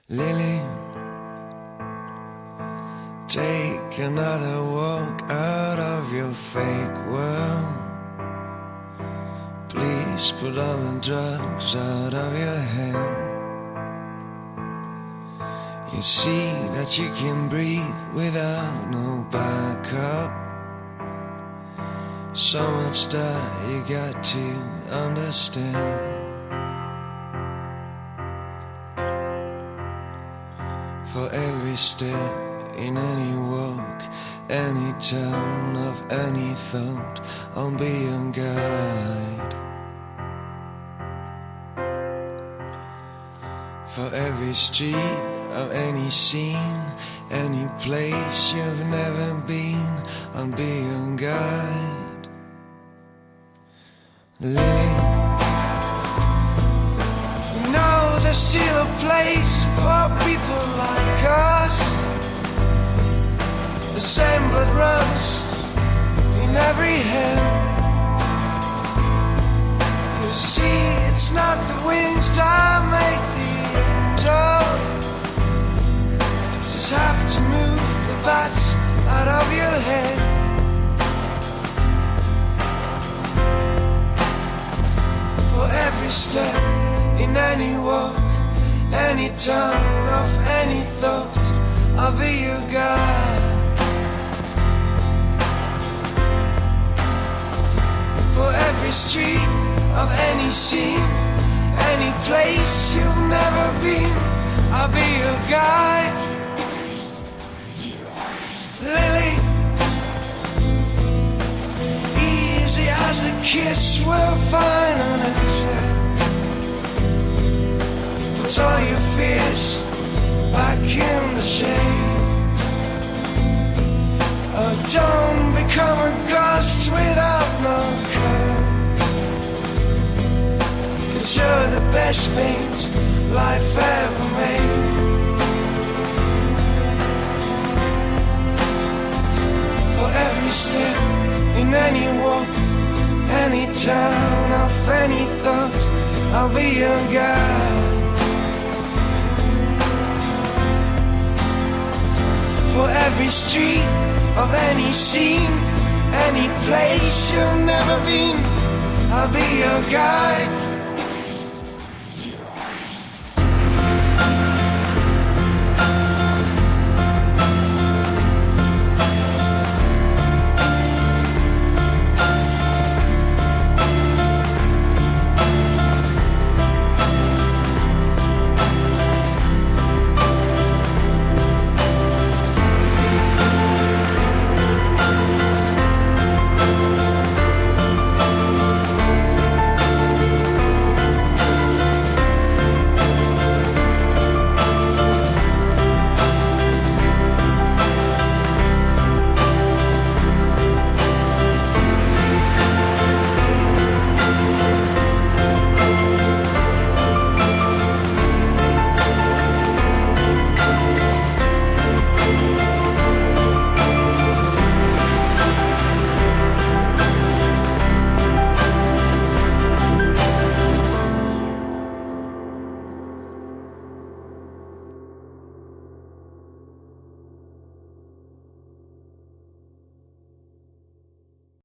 Lily, take another walk out of your fake world. Please put all the drugs out of your head. You see that you can breathe without no backup. So much that you got to understand. For every step in any walk, any turn of any thought, I'll be your guide. For every street of any scene, any place you've never been, I'll be your guide. Lily, there's still a place for people like us. The same blood runs in every hand. You see, it's not the wings that make the angel. Just have to move the bats out of your head. For every step in any walk, any turn of any thought, I'll be your guide. For every street of any scene, any place you've never been, I'll be your guide. Lily, easy as a kiss will find an exit. Put all your fears back in the shade. Oh, don't become a ghost without no color. 'Cause you're the best paint life ever made. For every step in any walk, any town of any thought, I'll be your guide. For every street of any scene, any place you've never been, I'll be your guide.